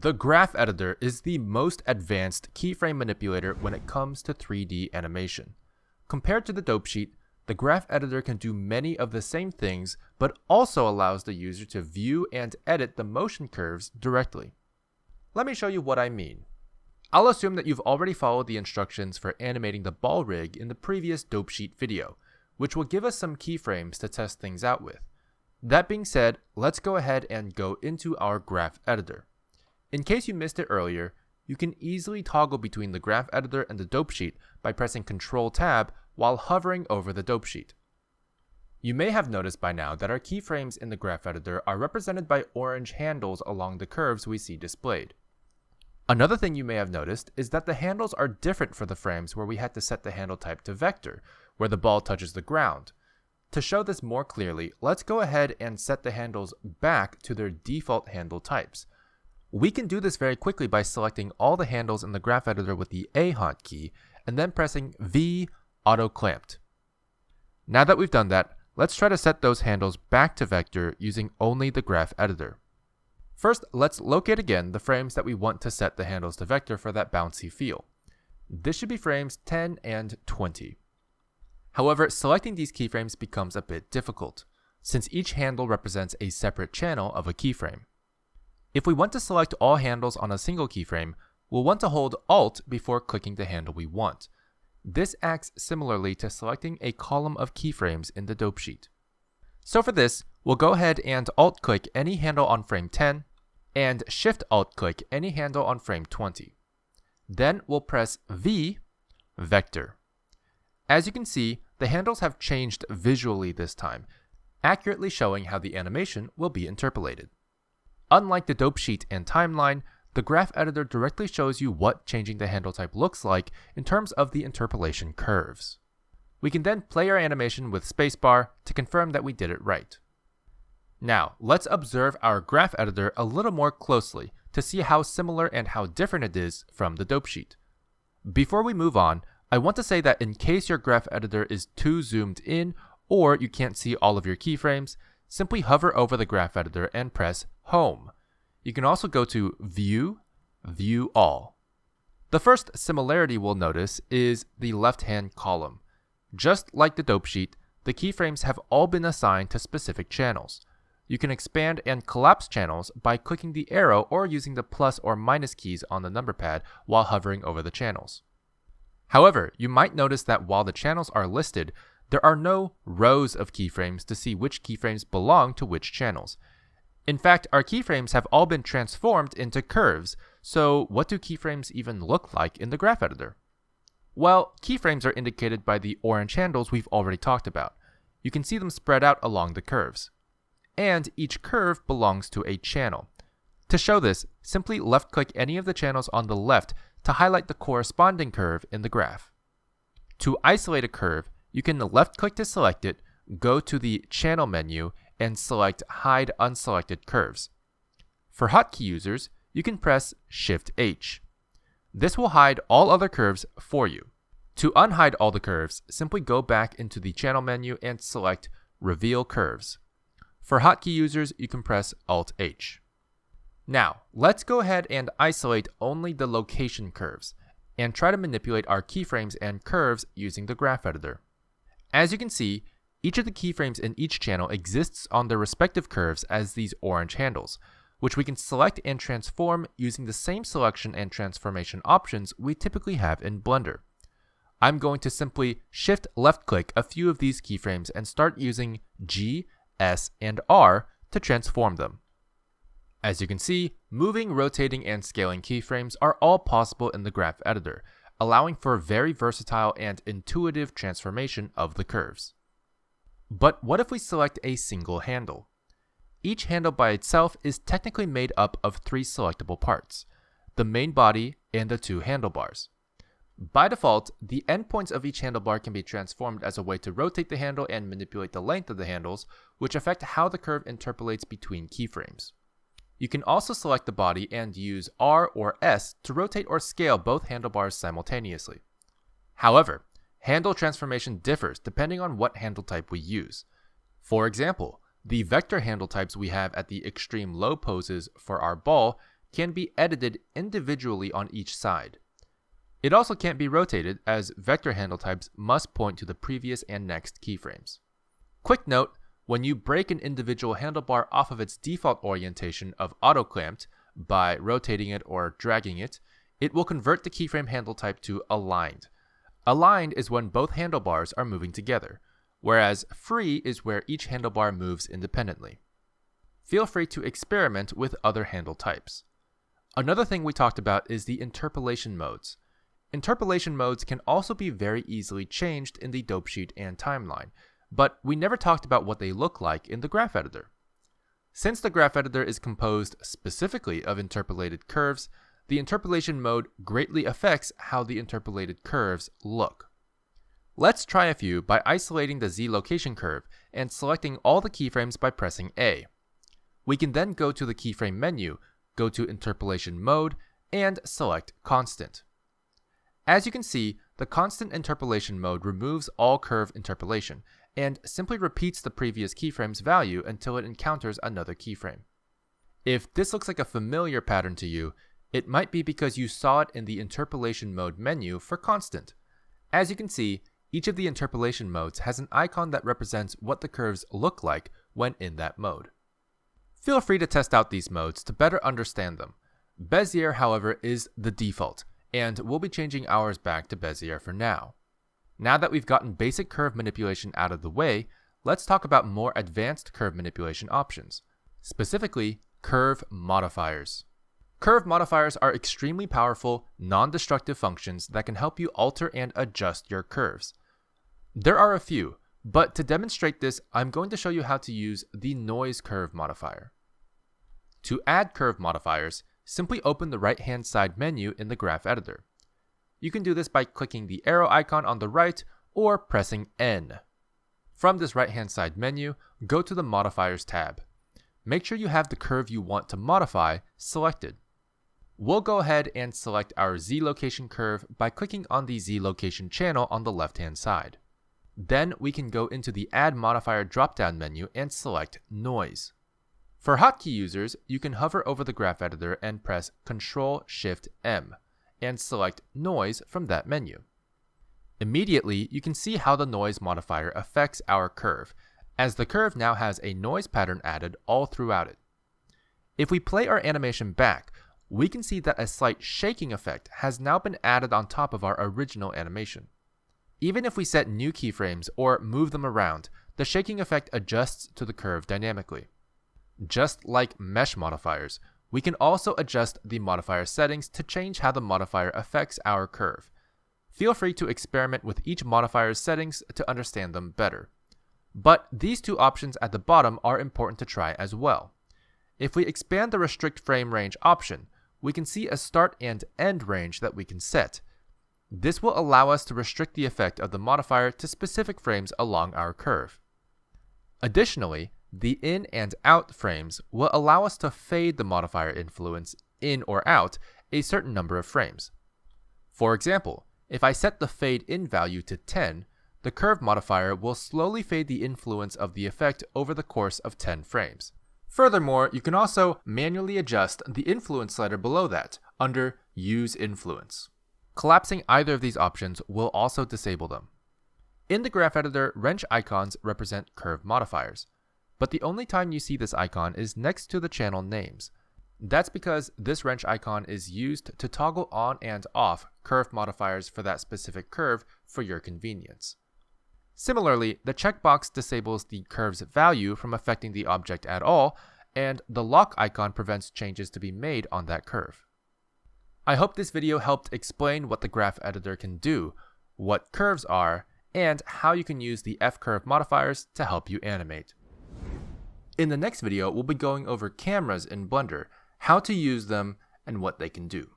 The graph editor is the most advanced keyframe manipulator when it comes to 3D animation. Compared to the dope sheet, the graph editor can do many of the same things, but also allows the user to view and edit the motion curves directly. Let me show you what I mean. I'll assume that you've already followed the instructions for animating the ball rig in the previous dope sheet video, which will give us some keyframes to test things out with. That being said, let's go ahead and go into our graph editor. In case you missed it earlier, you can easily toggle between the graph editor and the dope sheet by pressing Ctrl-Tab while hovering over the dope sheet. You may have noticed by now that our keyframes in the graph editor are represented by orange handles along the curves we see displayed. Another thing you may have noticed is that the handles are different for the frames where we had to set the handle type to vector, where the ball touches the ground. To show this more clearly, let's go ahead and set the handles back to their default handle types. We can do this very quickly by selecting all the handles in the graph editor with the A hotkey and then pressing V auto clamped. Now that we've done that, let's try to set those handles back to vector using only the graph editor. First, let's locate again the frames that we want to set the handles to vector for that bouncy feel. This should be frames 10 and 20. However, selecting these keyframes becomes a bit difficult, since each handle represents a separate channel of a keyframe. If we want to select all handles on a single keyframe, we'll want to hold Alt before clicking the handle we want. This acts similarly to selecting a column of keyframes in the dope sheet. So for this, we'll go ahead and Alt-click any handle on frame 10, and Shift-Alt-click any handle on frame 20. Then we'll press V, Vector. As you can see, the handles have changed visually this time, accurately showing how the animation will be interpolated. Unlike the dope sheet and timeline, the graph editor directly shows you what changing the handle type looks like in terms of the interpolation curves. We can then play our animation with spacebar to confirm that we did it right. Now, let's observe our graph editor a little more closely to see how similar and how different it is from the dope sheet. Before we move on, I want to say that in case your graph editor is too zoomed in or you can't see all of your keyframes, simply hover over the graph editor and press Home. You can also go to View, View All. The first similarity we'll notice is the left-hand column. Just like the dope sheet, the keyframes have all been assigned to specific channels. You can expand and collapse channels by clicking the arrow or using the plus or minus keys on the number pad while hovering over the channels. However, you might notice that while the channels are listed, there are no rows of keyframes to see which keyframes belong to which channels. In fact, our keyframes have all been transformed into curves, so what do keyframes even look like in the graph editor? Well, keyframes are indicated by the orange handles we've already talked about. You can see them spread out along the curves. And each curve belongs to a channel. To show this, simply left-click any of the channels on the left to highlight the corresponding curve in the graph. To isolate a curve, you can left-click to select it, go to the Channel menu, and select Hide Unselected Curves. For hotkey users, you can press Shift-H. This will hide all other curves for you. To unhide all the curves, simply go back into the Channel menu and select Reveal Curves. For hotkey users, you can press Alt-H. Now, let's go ahead and isolate only the location curves, and try to manipulate our keyframes and curves using the graph editor. As you can see, each of the keyframes in each channel exists on their respective curves as these orange handles, which we can select and transform using the same selection and transformation options we typically have in Blender. I'm going to simply shift left-click a few of these keyframes and start using G, S, and R to transform them. As you can see, moving, rotating, and scaling keyframes are all possible in the graph editor, allowing for very versatile and intuitive transformation of the curves. But what if we select a single handle? Each handle by itself is technically made up of 3 selectable parts: the main body and the 2 handlebars. By default, the endpoints of each handlebar can be transformed as a way to rotate the handle and manipulate the length of the handles, which affect how the curve interpolates between keyframes. You can also select the body and use R or S to rotate or scale both handlebars simultaneously. However, handle transformation differs depending on what handle type we use. For example, the vector handle types we have at the extreme low poses for our ball can be edited individually on each side. It also can't be rotated, as vector handle types must point to the previous and next keyframes. Quick note, when you break an individual handlebar off of its default orientation of auto-clamped by rotating it or dragging it, it will convert the keyframe handle type to aligned. Aligned is when both handlebars are moving together, whereas free is where each handlebar moves independently. Feel free to experiment with other handle types. Another thing we talked about is the interpolation modes. Interpolation modes can also be very easily changed in the dope sheet and timeline, but we never talked about what they look like in the graph editor. Since the graph editor is composed specifically of interpolated curves, the interpolation mode greatly affects how the interpolated curves look. Let's try a few by isolating the Z location curve and selecting all the keyframes by pressing A. We can then go to the keyframe menu, go to interpolation mode, and select constant. As you can see, the constant interpolation mode removes all curve interpolation and simply repeats the previous keyframe's value until it encounters another keyframe. If this looks like a familiar pattern to you, it might be because you saw it in the interpolation mode menu for constant. As you can see, each of the interpolation modes has an icon that represents what the curves look like when in that mode. Feel free to test out these modes to better understand them. Bezier, however, is the default, and we'll be changing ours back to Bezier for now. Now that we've gotten basic curve manipulation out of the way, let's talk about more advanced curve manipulation options, specifically curve modifiers. Curve modifiers are extremely powerful, non-destructive functions that can help you alter and adjust your curves. There are a few, but to demonstrate this, I'm going to show you how to use the noise curve modifier. To add curve modifiers, simply open the right-hand side menu in the graph editor. You can do this by clicking the arrow icon on the right or pressing N. From this right-hand side menu, go to the Modifiers tab. Make sure you have the curve you want to modify selected. We'll go ahead and select our Z location curve by clicking on the Z location channel on the left-hand side. Then we can go into the Add Modifier drop-down menu and select Noise. For hotkey users, you can hover over the graph editor and press Ctrl-Shift-M and select Noise from that menu. Immediately, you can see how the noise modifier affects our curve, as the curve now has a noise pattern added all throughout it. If we play our animation back, we can see that a slight shaking effect has now been added on top of our original animation. Even if we set new keyframes or move them around, the shaking effect adjusts to the curve dynamically. Just like mesh modifiers, we can also adjust the modifier settings to change how the modifier affects our curve. Feel free to experiment with each modifier's settings to understand them better. But these two options at the bottom are important to try as well. If we expand the restrict frame range option, we can see a start and end range that we can set. This will allow us to restrict the effect of the modifier to specific frames along our curve. Additionally, the in and out frames will allow us to fade the modifier influence in or out a certain number of frames. For example, if I set the fade in value to 10, the curve modifier will slowly fade the influence of the effect over the course of 10 frames. Furthermore, you can also manually adjust the influence slider below that under Use Influence. Collapsing either of these options will also disable them. In the graph editor, wrench icons represent curve modifiers, but the only time you see this icon is next to the channel names. That's because this wrench icon is used to toggle on and off curve modifiers for that specific curve for your convenience. Similarly, the checkbox disables the curve's value from affecting the object at all, and the lock icon prevents changes to be made on that curve. I hope this video helped explain what the graph editor can do, what curves are, and how you can use the F-curve modifiers to help you animate. In the next video, we'll be going over cameras in Blender, how to use them, and what they can do.